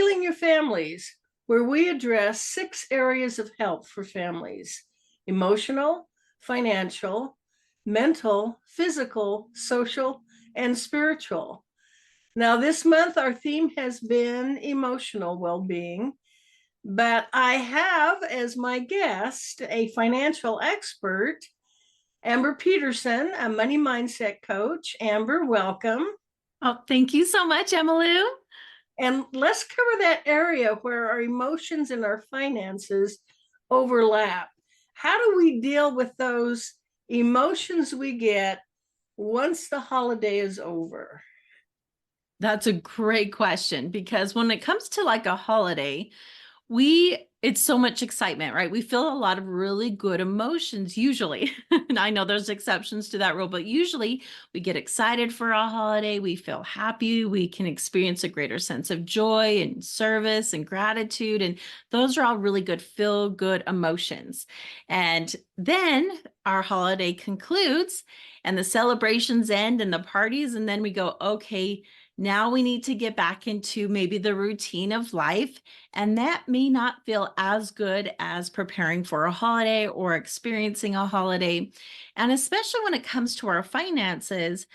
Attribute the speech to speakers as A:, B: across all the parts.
A: Healing Your Families, where we address 6 areas of health for families: emotional, financial, mental, physical, social, and spiritual. Now, this month, our theme has been emotional well being, but I have as my guest a financial expert, Amber Peterson, a money mindset coach. Amber, welcome.
B: Oh, thank you so much, Emmylou.
A: And let's cover that area where our emotions and our finances overlap. How do we deal with those emotions we get once the holiday is over?
B: That's a great question because when it comes to like a holiday, it's so much excitement, right? We feel a lot of really good emotions usually. And I know there's exceptions to that rule, but usually we get excited for a holiday, we feel happy, we can experience a greater sense of joy and service and gratitude. And those are all really good, feel good emotions. And then our holiday concludes and the celebrations end and the parties. And then we go, okay, now we need to get back into maybe the routine of life. And that may not feel as good as preparing for a holiday or experiencing a holiday. And especially when it comes to our finances,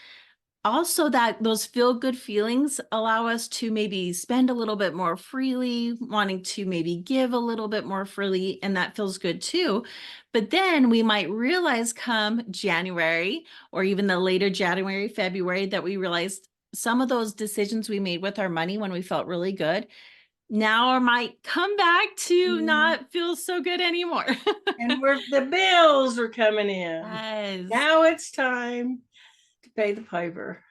B: also that those feel good feelings allow us to maybe spend a little bit more freely, wanting to maybe give a little bit more freely, and that feels good too. But then we might realize come January or even the later January, February, that we realized some of those decisions we made with our money when we felt really good now might come back to not feel so good anymore.
A: And where the bills are coming in.
B: Yes.
A: Now it's time to pay the piper.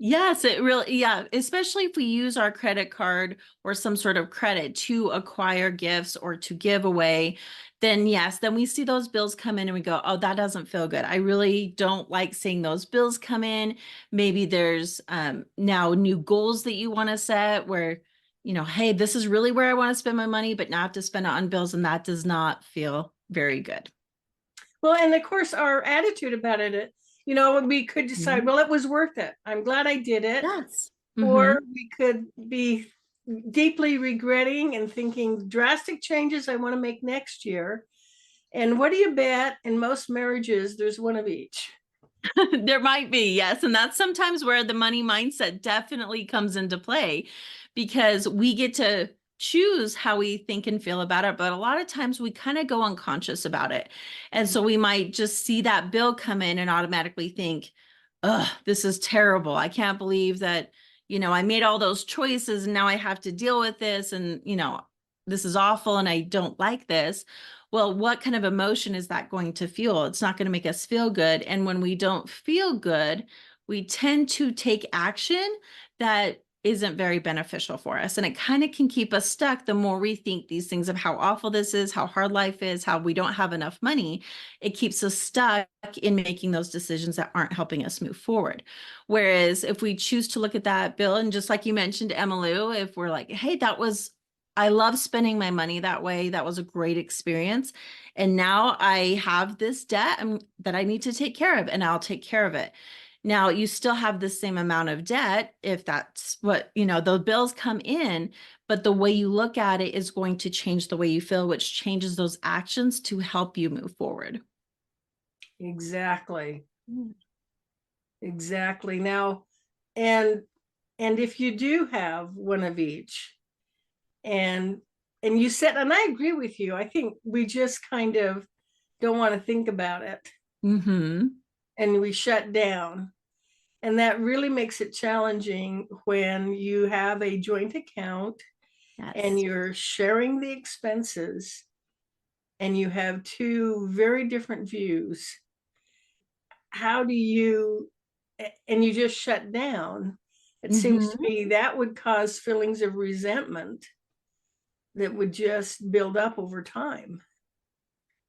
B: Yes, it really, yeah, especially if we use our credit card or some sort of credit to acquire gifts or to give away, then yes, then we see those bills come in and we go, oh, that doesn't feel good. I really don't like seeing those bills come in. Maybe there's now new goals that you want to set where, hey, this is really where I want to spend my money, but now I have to spend it on bills, and that does not feel very good.
A: Well, and of course, our attitude about it, we could decide, well, it was worth it. I'm glad I did it.
B: Yes.
A: Or we could be deeply regretting and thinking drastic changes I want to make next year. And what do you bet? In most marriages, there's one of each.
B: There might be, yes. And that's sometimes where the money mindset definitely comes into play because we get to choose how we think and feel about it. But a lot of times we kind of go unconscious about it. And so we might just see that bill come in and automatically think, oh, this is terrible. I can't believe that, I made all those choices and now I have to deal with this. And, this is awful and I don't like this. Well, what kind of emotion is that going to fuel? It's not going to make us feel good. And when we don't feel good, we tend to take action that isn't very beneficial for us. And it kind of can keep us stuck the more we think these things of how awful this is, how hard life is, how we don't have enough money. It keeps us stuck in making those decisions that aren't helping us move forward. Whereas if we choose to look at that bill, and just like you mentioned, Emmylou, if we're like, hey, I love spending my money that way. That was a great experience. And now I have this debt that I need to take care of, and I'll take care of it. Now, you still have the same amount of debt if that's what, those bills come in, but the way you look at it is going to change the way you feel, which changes those actions to help you move forward.
A: Exactly. Exactly. Now, and if you do have one of each, and you said, and I agree with you, I think we just kind of don't want to think about it, and we shut down, and that really makes it challenging when you have a joint account and
B: Yes.
A: you're sharing the expenses and you have two very different views. How do you, and you just shut down? It seems to me that would cause feelings of resentment that would just build up over time.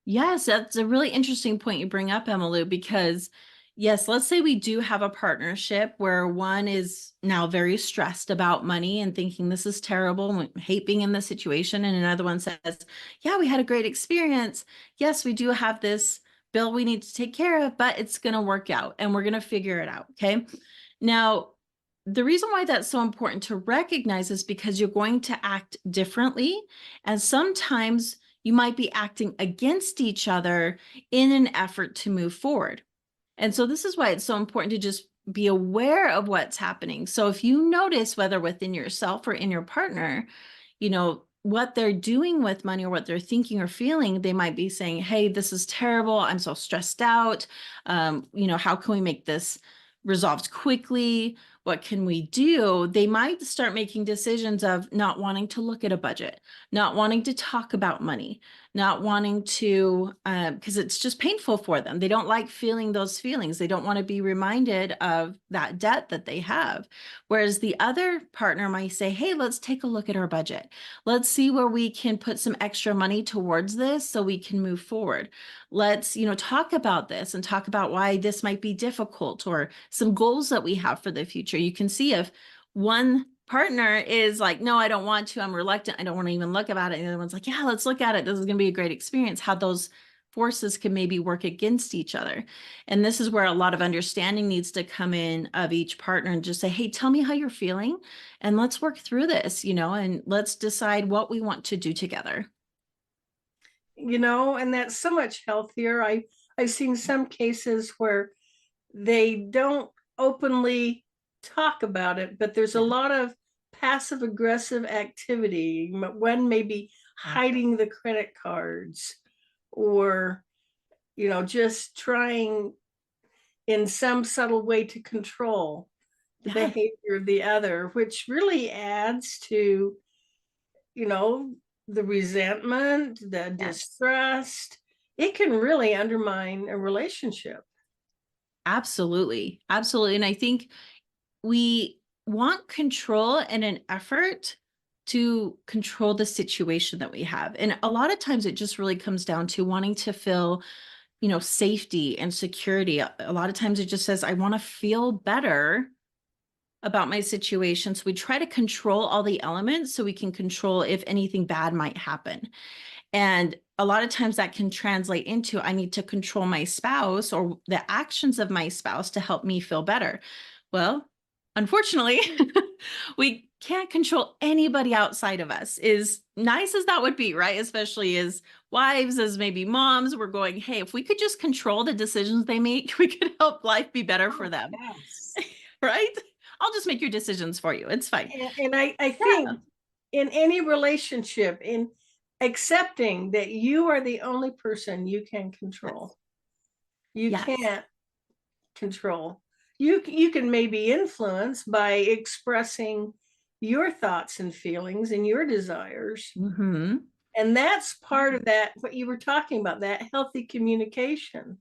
B: Yes, that's a really interesting point you bring up, Emmylou, because yes, let's say we do have a partnership where one is now very stressed about money and thinking this is terrible and we hate being in this situation. And another one says, yeah, we had a great experience. Yes, we do have this bill we need to take care of, but it's going to work out and we're going to figure it out. Okay. Now, the reason why that's so important to recognize is because you're going to act differently. And sometimes you might be acting against each other in an effort to move forward. And so this is why it's so important to just be aware of what's happening. So if you notice, whether within yourself or in your partner, what they're doing with money or what they're thinking or feeling, they might be saying, hey, this is terrible. I'm so stressed out. How can we make this resolved quickly? What can we do? They might start making decisions of not wanting to look at a budget, not wanting to talk about money, not wanting to, because it's just painful for them. They don't like feeling those feelings. They don't want to be reminded of that debt that they have. Whereas the other partner might say, hey, let's take a look at our budget. Let's see where we can put some extra money towards this so we can move forward. Let's, talk about this and talk about why this might be difficult or some goals that we have for the future. You can see if one partner is like, no, I don't want to, I'm reluctant, I don't want to even look about it. And the other one's like, yeah, let's look at it. This is going to be a great experience. How those forces can maybe work against each other. And this is where a lot of understanding needs to come in of each partner and just say, hey, tell me how you're feeling and let's work through this, and let's decide what we want to do together.
A: And that's so much healthier. I've seen some cases where they don't openly talk about it, but there's a
B: Yeah.
A: lot of passive aggressive activity. One may be hiding the credit cards, or just trying in some subtle way to control the
B: Yeah.
A: behavior of the other, which really adds to you know the resentment, the
B: Yes.
A: distrust. It can really undermine a relationship.
B: Absolutely. Absolutely. And I think we want control in an effort to control the situation that we have. And a lot of times it just really comes down to wanting to feel, safety and security. A lot of times it just says, I want to feel better about my situation. So we try to control all the elements so we can control if anything bad might happen. And a lot of times that can translate into I need to control my spouse or the actions of my spouse to help me feel better. Well, unfortunately, we can't control anybody outside of us. As nice as that would be, right? Especially as wives, as maybe moms, we're going, hey, if we could just control the decisions they make, we could help life be better for
A: Oh,
B: them,
A: yes.
B: right? I'll just make your decisions for you. It's fine.
A: And I
B: Yeah.
A: think in any relationship, in accepting that you are the only person you can
B: Yes.
A: control, you
B: Yes.
A: can't control. You can maybe influence by expressing your thoughts and feelings and your desires.
B: Hmm.
A: And that's part of that, what you were talking about, that healthy communication.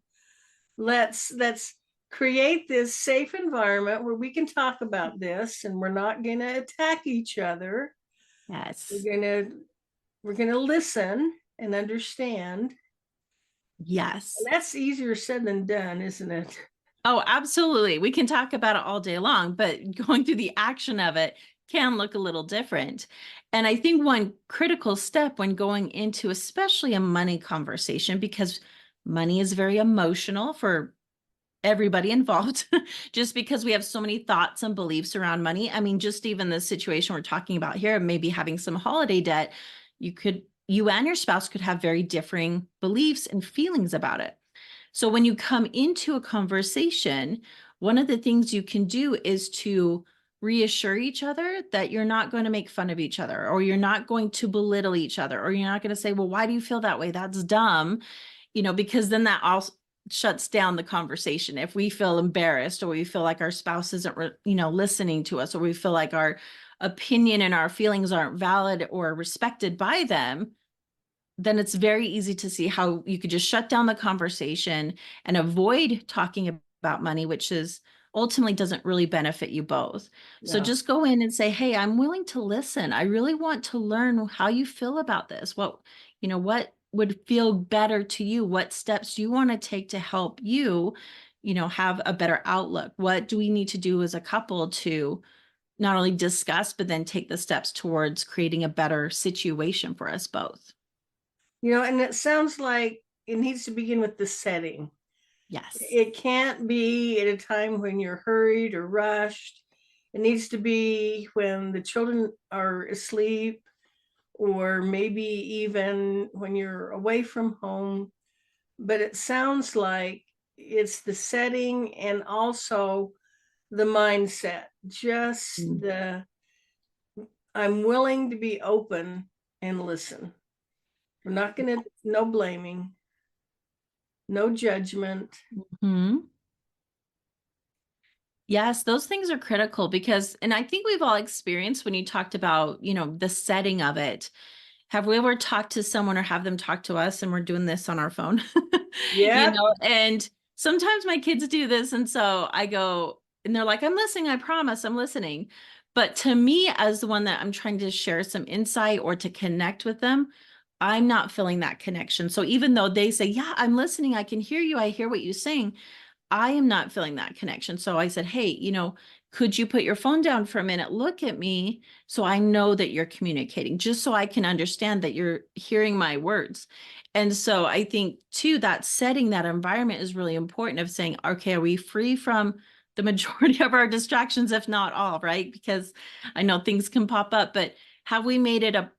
A: Let's create this safe environment where we can talk about this, and we're not going to attack each other.
B: Yes.
A: We're going to listen and understand.
B: Yes.
A: That's easier said than done, isn't it?
B: Oh, absolutely. We can talk about it all day long, but going through the action of it can look a little different. And I think one critical step when going into especially a money conversation, because money is very emotional for everybody involved, just because we have so many thoughts and beliefs around money. I mean, just even the situation we're talking about here, maybe having some holiday debt, you and your spouse could have very differing beliefs and feelings about it. So when you come into a conversation, one of the things you can do is to reassure each other that you're not going to make fun of each other, or you're not going to belittle each other, or you're not going to say, well, why do you feel that way? That's dumb, because then that also shuts down the conversation. If we feel embarrassed or we feel like our spouse isn't, listening to us, or we feel like our opinion and our feelings aren't valid or respected by them, then it's very easy to see how you could just shut down the conversation and avoid talking about money, which is ultimately doesn't really benefit you both. So
A: Yeah.
B: just go in and say, hey, I'm willing to listen. I really want to learn how you feel about this. What would feel better to you? What steps do you want to take to help you, have a better outlook? What do we need to do as a couple to not only discuss, but then take the steps towards creating a better situation for us both?
A: And it sounds like it needs to begin with the setting.
B: Yes.
A: It can't be at a time when you're hurried or rushed. It needs to be when the children are asleep, or maybe even when you're away from home. But it sounds like it's the setting and also the mindset, just
B: Mm.
A: the I'm willing to be open and listen. We're not going to, no blaming, no judgment.
B: Mhm. Yes, those things are critical because, and I think we've all experienced when you talked about, the setting of it. Have we ever talked to someone or have them talk to us and we're doing this on our phone?
A: Yep.
B: And sometimes my kids do this. And so I go, and they're like, I'm listening. I promise I'm listening. But to me, as the one that I'm trying to share some insight or to connect with them, I'm not feeling that connection. So even though they say, yeah, I'm listening, I can hear you, I hear what you're saying, I am not feeling that connection. So I said, hey, could you put your phone down for a minute? Look at me so I know that you're communicating, just so I can understand that you're hearing my words. And so I think too, that setting that environment is really important of saying, okay, are we free from the majority of our distractions, if not all, right? Because I know things can pop up, but have we made it a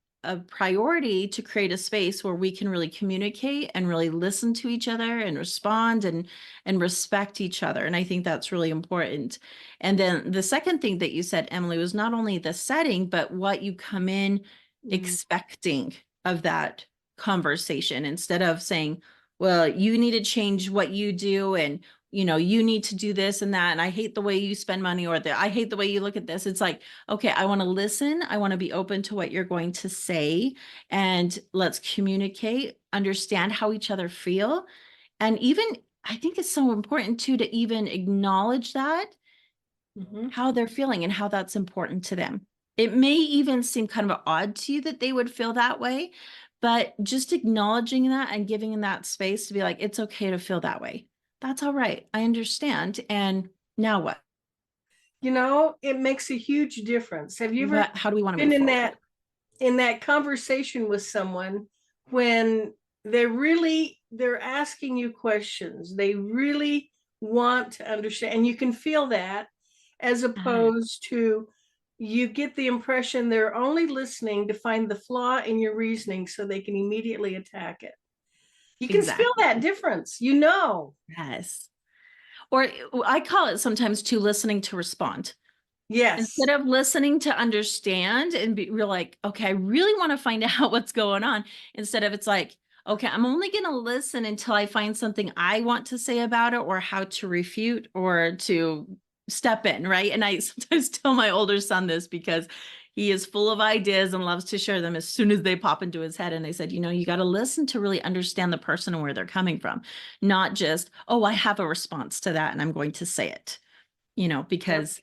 B: priority to create a space where we can really communicate and really listen to each other and respond and respect each other? And I think that's really important. And then the second thing that you said, Emily, was not only the setting, but what you come in
A: Mm.
B: expecting of that conversation, instead of saying, well, you need to change what you do, and you need to do this and that, and I hate the way you spend money, or I hate the way you look at this. It's like, okay, I want to listen. I want to be open to what you're going to say, and let's communicate, understand how each other feel. And even, I think it's so important too, to even acknowledge that,
A: Mhm.
B: how they're feeling and how that's important to them. It may even seem kind of odd to you that they would feel that way, but just acknowledging that and giving them that space to be like, it's okay to feel that way. That's all right. I understand. And now what?
A: It makes a huge difference. Have you ever
B: How do we want to
A: been
B: move forward?
A: in that conversation with someone when they're asking you questions, they really want to understand, and you can feel that, as
B: Ah,
A: opposed to you get the impression they're only listening to find the flaw in your reasoning so they can immediately attack it. You can feel
B: exactly.
A: that difference.
B: Yes. Or I call it sometimes too, listening to respond.
A: Yes.
B: Instead of listening to understand and we're like, okay, I really want to find out what's going on. Instead of, it's like, okay, I'm only going to listen until I find something I want to say about it, or how to refute or to step in. Right. And I sometimes tell my older son this because he is full of ideas and loves to share them as soon as they pop into his head. And I said, you got to listen to really understand the person and where they're coming from, not just, oh, I have a response to that and I'm going to say it,
A: Yep.
B: because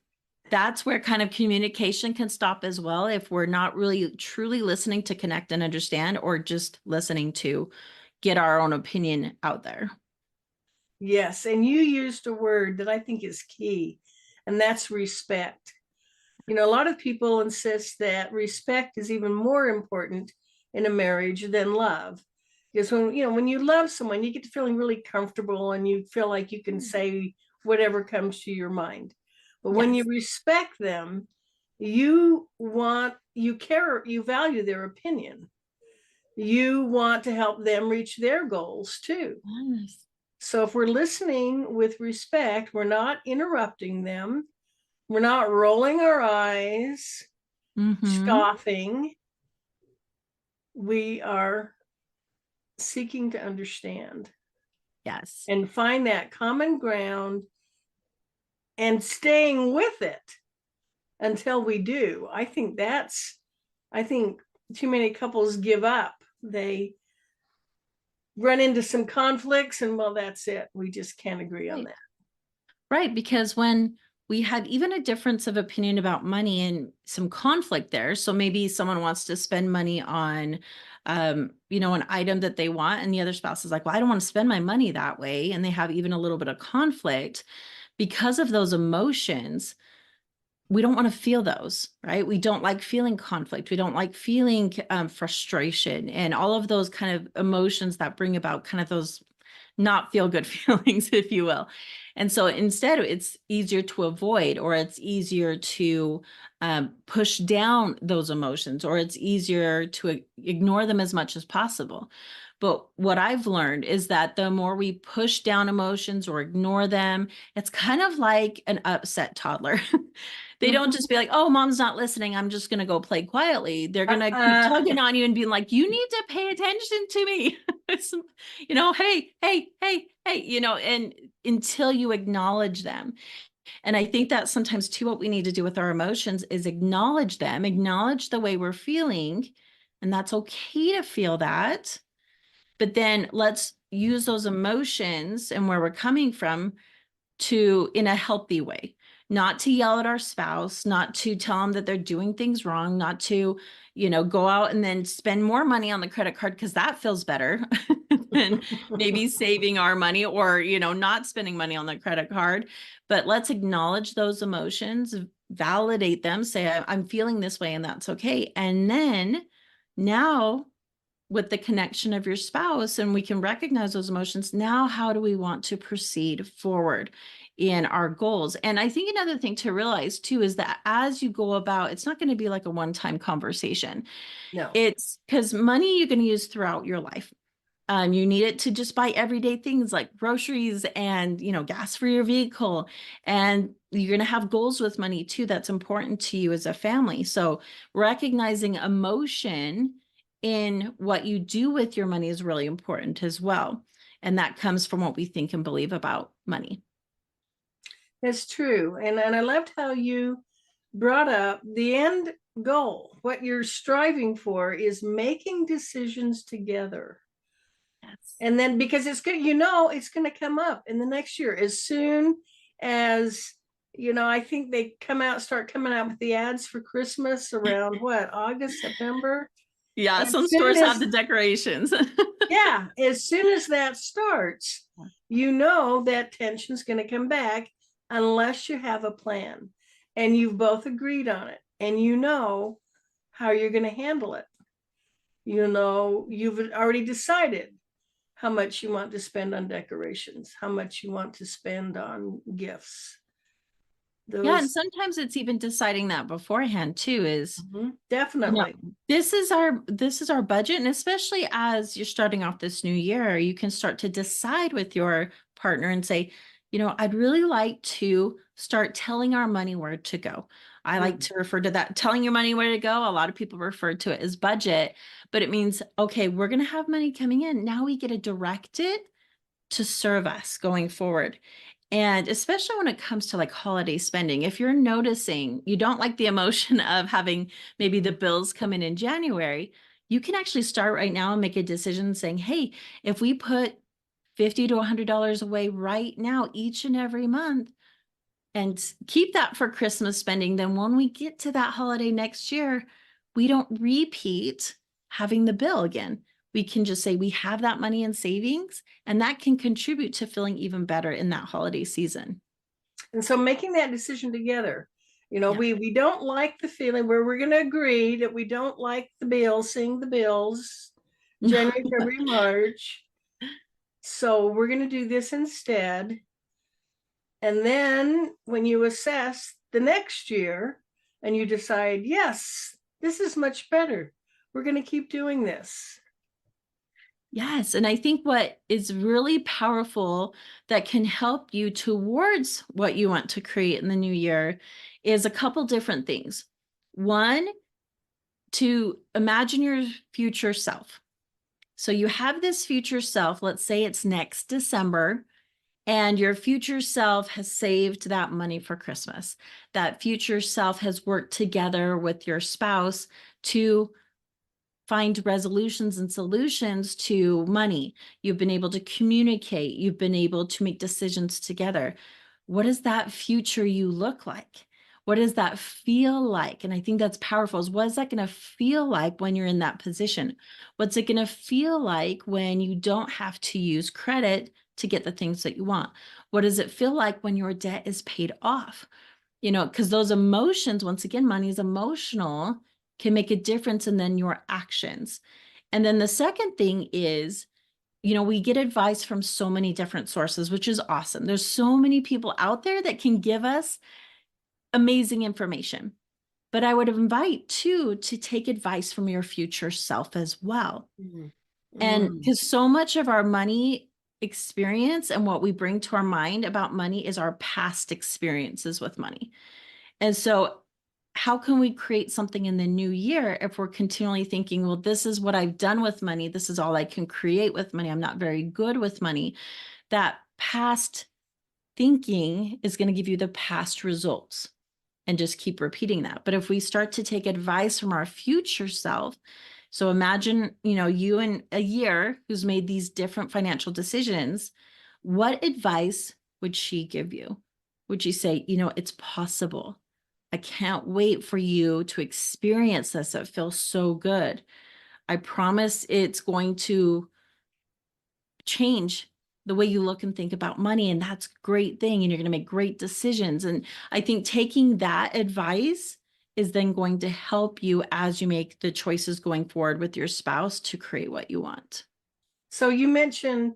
B: that's where kind of communication can stop as well, if we're not really truly listening to connect and understand, or just listening to get our own opinion out there.
A: Yes. And you used a word that I think is key, and that's respect. A lot of people insist that respect is even more important in a marriage than love. Because when you love someone, you get to feeling really comfortable and you feel like you can say whatever comes to your mind. But when you
B: Yes.
A: respect them, you care, you value their opinion. You want to help them reach their goals too.
B: Yes.
A: So if we're listening with respect, we're not interrupting them. We're not rolling our eyes,
B: Mm-hmm.
A: scoffing. We are seeking to understand
B: Yes.
A: and find that common ground and staying with it until we do. I think too many couples give up. They run into some conflicts and, well, that's it. We just can't agree on
B: Right.
A: that.
B: Right. Because when we had even a difference of opinion about money and some conflict there, so maybe someone wants to spend money on, an item that they want, and the other spouse is like, well, I don't want to spend my money that way. And they have even a little bit of conflict because of those emotions. We don't want to feel those, right? We don't like feeling conflict. We don't like feeling frustration and all of those kind of emotions that bring about kind of those not feel good feelings, if you will. And so instead, it's easier to avoid, or it's easier to push down those emotions, or it's easier to ignore them as much as possible. But what I've learned is that the more we push down emotions or ignore them, it's kind of like an upset toddler. They don't just be like, oh, mom's not listening, I'm just going to go play quietly. They're going to keep tugging on you and being like, you need to pay attention to me. Hey, hey, hey, hey, and until you acknowledge them. And I think that sometimes too, what we need to do with our emotions is acknowledge them, acknowledge the way we're feeling. And that's okay to feel that. But then let's use those emotions and where we're coming from to in a healthy way, not to yell at our spouse, not to tell them that they're doing things wrong, not to, go out and then spend more money on the credit card because that feels better than maybe saving our money or, not spending money on the credit card. But let's acknowledge those emotions, validate them, say, I'm feeling this way and that's okay. And then now with the connection of your spouse and we can recognize those emotions. Now, how do we want to proceed forward in our goals? And I think another thing to realize too is that as you go about, it's not going to be like a one-time conversation.
A: No.
B: It's because money you're going to use throughout your life. You need it to just buy everyday things like groceries and, gas for your vehicle. And you're going to have goals with money too. That's important to you as a family. So recognizing emotion in what you do with your money is really important as well. And that comes from what we think and believe about money.
A: That's true. And I loved how you brought up the end goal. What you're striving for is making decisions together.
B: Yes.
A: And then because it's good, it's going to come up in the next year as soon as, I think they start coming out with the ads for Christmas around what, August, September?
B: Yeah,
A: As
B: some
A: soon
B: stores have
A: as,
B: the decorations.
A: yeah, as soon as that starts, that tension's going to come back unless you have a plan and you've both agreed on it and how you're going to handle it. You've already decided how much you want to spend on decorations, how much you want to spend on gifts.
B: Yeah, and sometimes it's even deciding that beforehand too is
A: definitely.
B: This is our budget. And especially as you're starting off this new year, you can start to decide with your partner and say, I'd really like to start telling our money where to go. I like to refer to that, telling your money where to go. A lot of people refer to it as budget, but it means, okay, we're going to have money coming in. Now we get to direct it to serve us going forward. And especially when it comes to like holiday spending, if you're noticing you don't like the emotion of having maybe the bills come in January, you can actually start right now and make a decision saying, hey, if we put $50 to $100 away right now, each and every month, and keep that for Christmas spending, then when we get to that holiday next year, we don't repeat having the bill again. We can just say we have that money in savings, and that can contribute to feeling even better in that holiday season.
A: And so making that decision together, we don't like the feeling where we're going to agree that we don't like the bills, seeing the bills, January, February, March. So we're going to do this instead. And then when you assess the next year and you decide, yes, this is much better, we're going to keep doing this.
B: Yes. And I think what is really powerful that can help you towards what you want to create in the new year is a couple different things. One, to imagine your future self. So you have this future self, let's say it's next December, and your future self has saved that money for Christmas. That future self has worked together with your spouse to find resolutions and solutions to money. You've been able to communicate. You've been able to make decisions together. What does that future you look like? What does that feel like? And I think that's powerful. Is what is that going to feel like when you're in that position? What's it going to feel like when you don't have to use credit to get the things that you want? What does it feel like when your debt is paid off? Because those emotions, once again, money is emotional, can make a difference in then your actions. And then the second thing is we get advice from so many different sources, which is awesome. There's so many people out there that can give us amazing information. But I would invite too to take advice from your future self as well.
A: Mm.
B: And
A: Mm.
B: because so much of our money experience and what we bring to our mind about money is our past experiences with money. And so, how can we create something in the new year if we're continually thinking, well, this is what I've done with money. This is all I can create with money. I'm not very good with money. That past thinking is going to give you the past results and just keep repeating that. But if we start to take advice from our future self, so imagine, you in a year who's made these different financial decisions, what advice would she give you? Would she say, it's possible? I can't wait for you to experience this. It feels so good. I promise it's going to change the way you look and think about money. And that's a great thing. And you're going to make great decisions. And I think taking that advice is then going to help you as you make the choices going forward with your spouse to create what you want.
A: So you mentioned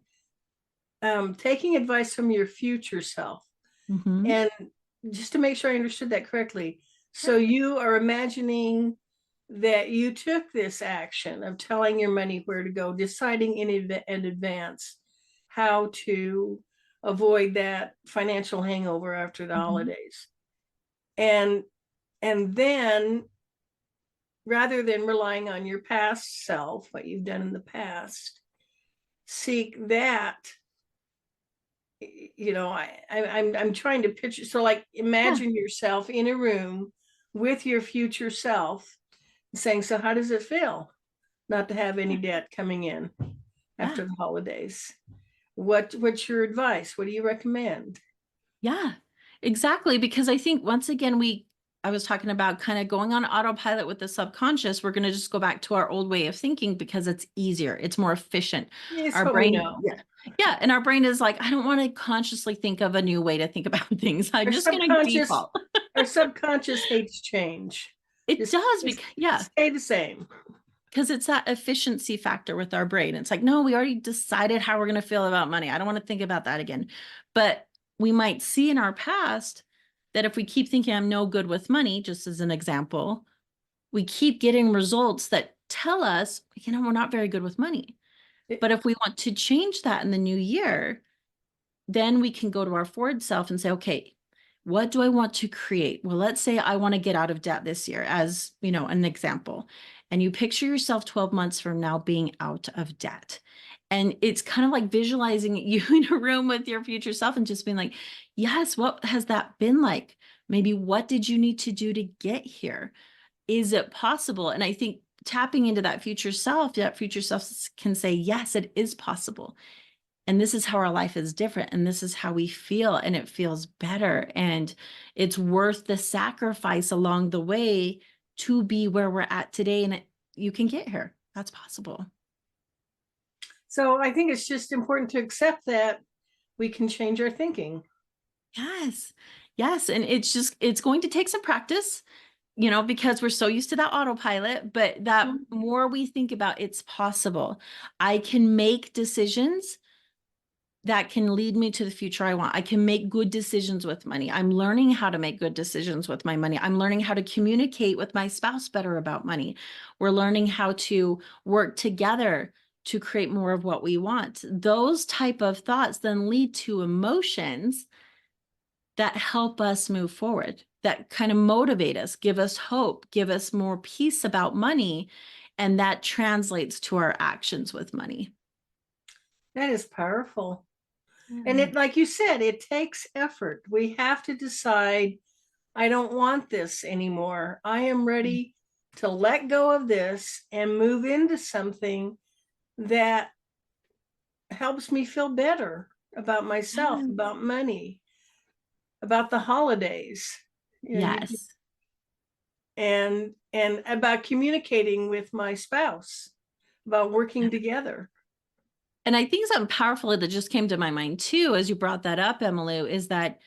A: taking advice from your future self.
B: Mm-hmm.
A: And just to make sure I understood that correctly,
B: Yeah.
A: so you are imagining that you took this action of telling your money where to go, deciding in advance how to avoid that financial hangover after the
B: Mm-hmm.
A: holidays. And then rather than relying on your past self, what you've done in the past, seek that. I'm trying to picture. So, like,
B: Yeah.
A: imagine yourself in a room with your future self, saying, "So, how does it feel not to have any debt coming in
B: Yeah.
A: after the holidays? What's your advice? What do you recommend?"
B: Yeah, exactly. Because I think once again, I was talking about kind of going on autopilot with the subconscious. We're going to just go back to our old way of thinking because it's easier, it's more efficient.
A: It's
B: Our
A: what we
B: brain,
A: know.
B: yeah. Yeah. And our brain is like, I don't want to consciously think of a new way to think about things. I'm
A: Our
B: just going to
A: subconscious,
B: default.
A: our subconscious hates change.
B: It
A: Just,
B: does
A: just
B: because, yeah,
A: stay the same.
B: because it's that efficiency factor with our brain. It's like, no, we already decided how we're going to feel about money. I don't want to think about that again. But we might see in our past that if we keep thinking I'm no good with money, just as an example, we keep getting results that tell us, we're not very good with money.
A: It-
B: But if we want to change that in the new year, then we can go to our forward self and say, okay, what do I want to create? Well, let's say I want to get out of debt this year, as an example. And you picture yourself 12 months from now being out of debt. And it's kind of like visualizing you in a room with your future self and just being like, yes, what has that been like? Maybe what did you need to do to get here? Is it possible? And I think tapping into that future self can say, yes, it is possible. And this is how our life is different. And this is how we feel. And it feels better. And it's worth the sacrifice along the way to be where we're at today. And you can get here. That's possible.
A: So I think it's just important to accept that we can change our thinking.
B: Yes. Yes. And it's going to take some practice, because we're so used to that autopilot, but that more we think about it's possible. I can make decisions that can lead me to the future I want. I can make good decisions with money. I'm learning how to make good decisions with my money. I'm learning how to communicate with my spouse better about money. We're learning how to work together to create more of what we want. Those type of thoughts then lead to emotions that help us move forward, that kind of motivate us, give us hope, give us more peace about money. And that translates to our actions with money.
A: That is powerful. And
B: Yeah.
A: it, like you said, it takes effort. We have to decide, I don't want this anymore. I am ready to let go of this and move into something that helps me feel better about myself,
B: Yes.
A: about money, about the holidays.
B: Yes.
A: And about communicating with my spouse, about working together.
B: And I think something powerful that just came to my mind too, as you brought that up, Emily, is that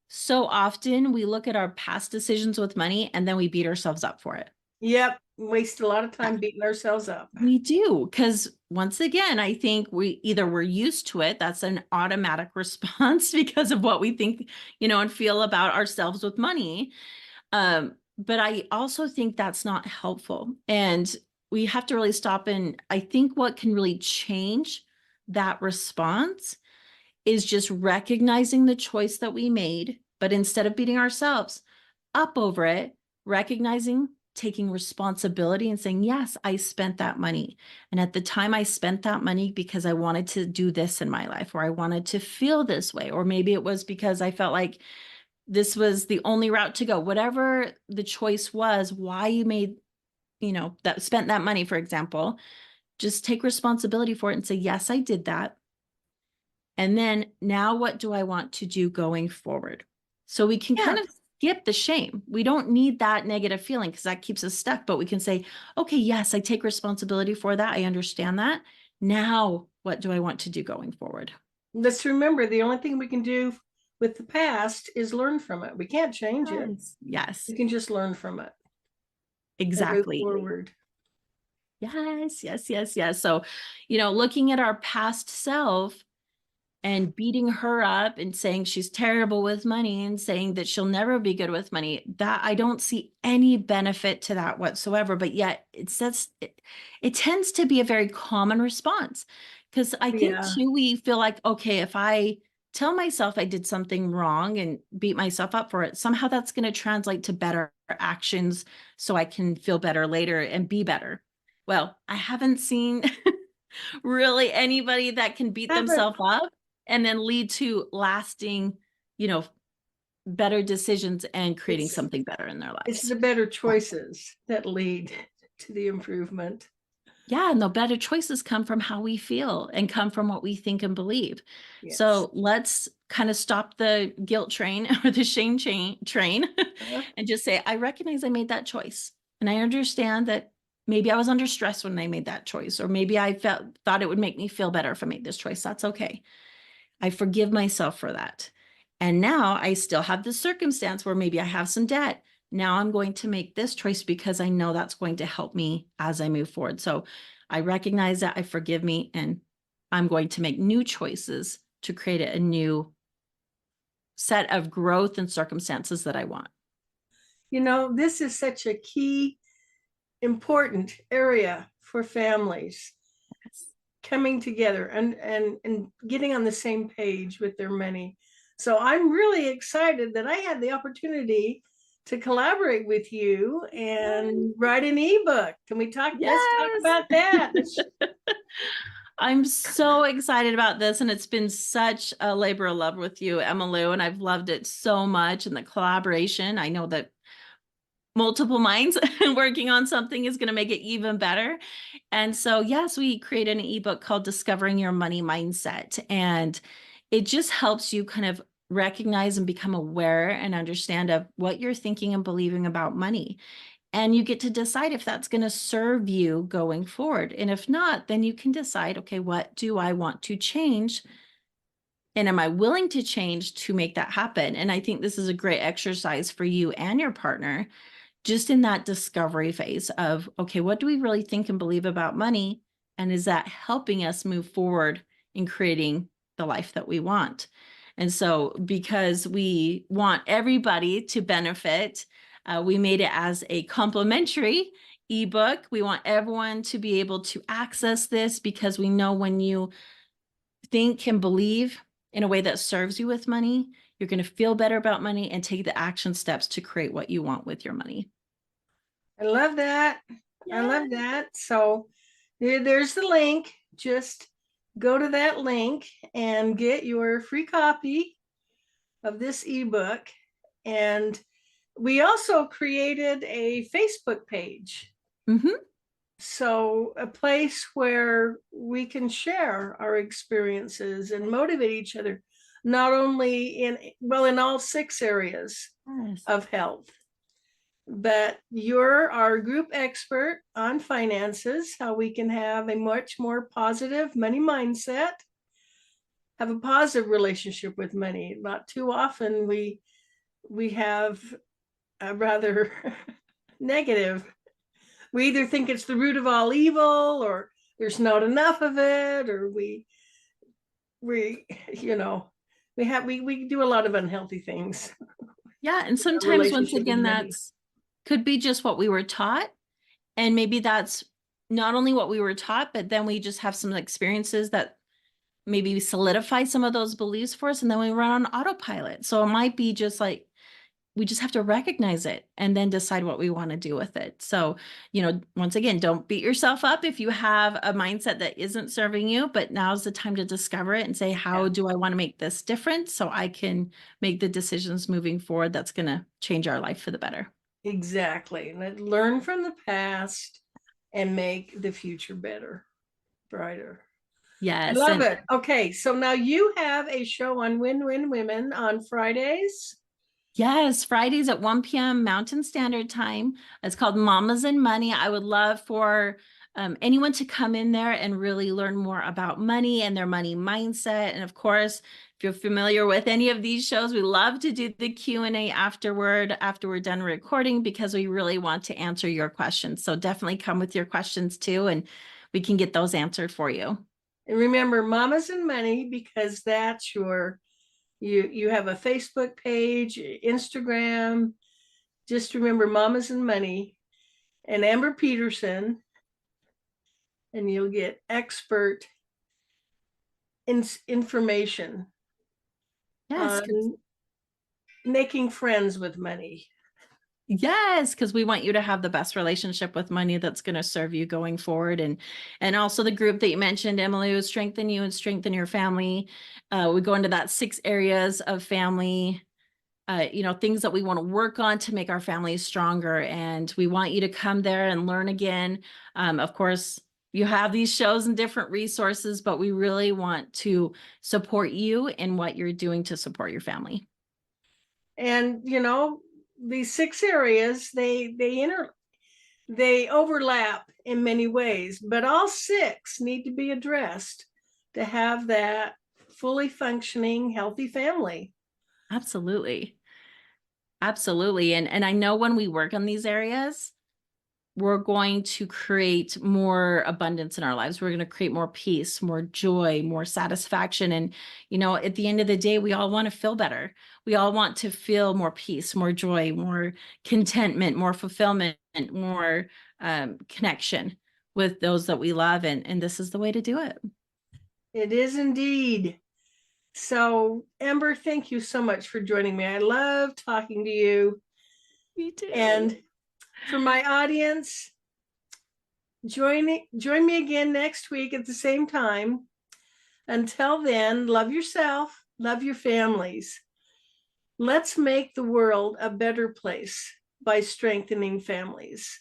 B: so often we look at our past decisions with money and then we beat ourselves up for it.
A: Yep. Waste a lot of time beating ourselves up.
B: We do, because once again, I think we're used to it. That's an automatic response because of what we think, and feel about ourselves with money. But I also think that's not helpful. And we have to really stop. And I think what can really change that response is just recognizing the choice that we made, but instead of beating ourselves up over it, recognizing, taking responsibility and saying, yes, I spent that money. And at the time I spent that money because I wanted to do this in my life, or I wanted to feel this way, or maybe it was because I felt like this was the only route to go. Whatever the choice was, why you made, that spent that money, for example, just take responsibility for it and say, yes, I did that. And then now what do I want to do going forward? So we can kind
A: Yeah.
B: of skip the shame. We don't need that negative feeling because that keeps us stuck, but we can say, okay, yes, I take responsibility for that. I understand that. Now, what do I want to do going forward?
A: Let's remember the only thing we can do with the past is learn from it. We can't change it.
B: Yes. Yes,
A: We can just learn from it and move
B: exactly.
A: forward.
B: Yes, yes, yes, yes. So, looking at our past self and beating her up and saying she's terrible with money and saying that she'll never be good with money, that I don't see any benefit to that whatsoever. But yet it tends to be a very common response, because I think
A: Yeah.
B: too, we feel like, okay, if I tell myself I did something wrong and beat myself up for it, somehow that's going to translate to better actions so I can feel better later and be better. Well, I haven't seen really anybody that can beat
A: Haven't
B: themselves up and then lead to lasting, you know, better decisions and creating
A: it's
B: something better in their
A: it's
B: lives.
A: the better choices that lead to the improvement.
B: Yeah, and the better choices come from how we feel and come from what we think and believe.
A: Yes.
B: So let's kind of stop the guilt train or the shame train
A: Uh,
B: and just say, I recognize I made that choice. And I understand that maybe I was under stress when I made that choice, or maybe I thought it would make me feel better if I made this choice. That's okay. I forgive myself for that. And now I still have this circumstance where maybe I have some debt. Now I'm going to make this choice because I know that's going to help me as I move forward. So I recognize that, I forgive me, and I'm going to make new choices to create a new set of growth and circumstances that I want.
A: this is such a key, important area for families coming together and getting on the same page with their money. So I'm really excited that I had the opportunity to collaborate with you and write an ebook. Can we talk? Let's talk
B: Yes.
A: about that.
B: I'm so excited about this, and it's been such a labor of love with you, Emma Lou, and I've loved it so much. And the collaboration, I know that multiple minds working on something is going to make it even better. And so, yes, we created an ebook called Discovering Your Money Mindset. And it just helps you kind of recognize and become aware and understand of what you're thinking and believing about money. And you get to decide if that's going to serve you going forward. And if not, then you can decide, okay, what do I want to change? And am I willing to change to make that happen? And I think this is a great exercise for you and your partner, just in that discovery phase of, okay, what do we really think and believe about money? And is that helping us move forward in creating the life that we want? And so, because we want everybody to benefit, we made it as a complimentary ebook. We want everyone to be able to access this, because we know when you think and believe in a way that serves you with money, you're going to feel better about money and take the action steps to create what you want with your money.
A: I love that. I
B: Yeah.
A: love that. So there's the link. Just go to that link and get your free copy of this ebook. And we also created a Facebook page.
B: Mm-hmm.
A: So, a place where we can share our experiences and motivate each other, not only in all 6 areas
B: Yes.
A: of health, but you're our group expert on finances, how we can have a much more positive money mindset, have a positive relationship with money. Not too often we have a rather negative we either think it's the root of all evil, or there's not enough of it, or we you know, we do a lot of unhealthy things.
B: Yeah. And
A: Our
B: sometimes, once
A: relationship with
B: again,
A: money.
B: that's could be just what we were taught. And maybe that's not only what we were taught, but then we just have some experiences that maybe solidify some of those beliefs for us. And then we run on autopilot. So it might be just like, we just have to recognize it and then decide what we want to do with it. So, once again, don't beat yourself up if you have a mindset that isn't serving you, but now's the time to discover it and say, how do I want to make this different so I can make the decisions moving forward that's going to change our life for the better.
A: Exactly. Learn from the past and make the future better, brighter. I
B: Yes.
A: love it. Okay, so now you have a show on Win-Win Women on Fridays.
B: Yes, Fridays at 1 p.m. Mountain Standard Time. It's called Mamas and Money. I would love for anyone to come in there and really learn more about money and their money mindset. And of course, if you're familiar with any of these shows, we love to do the Q&A after we're done recording, because we really want to answer your questions. So definitely come with your questions too, and we can get those answered for you.
A: And remember, Mamas and Money, because that's you have a Facebook page, Instagram. Just remember Mamas and Money and Amber Peterson, and you'll get expert information
B: Yes,
A: on making friends with money.
B: yes, because we want you to have the best relationship with money that's going to serve you going forward. And also the group that you mentioned, Emily, was strengthen you and strengthen your family. We go into that 6 areas of family, things that we want to work on to make our families stronger. And we want you to come there and learn again. Of course, you have these shows and different resources, but we really want to support you in what you're doing to support your family.
A: And these 6 areas, they overlap in many ways, but all 6 need to be addressed to have that fully functioning, healthy family.
B: Absolutely. Absolutely. And I know when we work on these areas, we're going to create more abundance in our lives. We're going to create more peace, more joy, more satisfaction. And, at the end of the day, we all want to feel better. We all want to feel more peace, more joy, more contentment, more fulfillment, more connection with those that we love. And this is the way to do it.
A: It is indeed. So, Amber, thank you so much for joining me. I love talking to you.
B: Me too.
A: And for my audience, join me again next week at the same time. Until then, love yourself, love your families. Let's make the world a better place by strengthening families.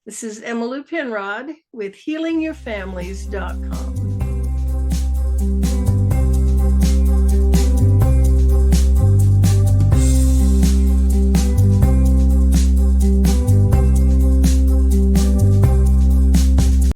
A: This is Emily Penrod with healingyourfamilies.com.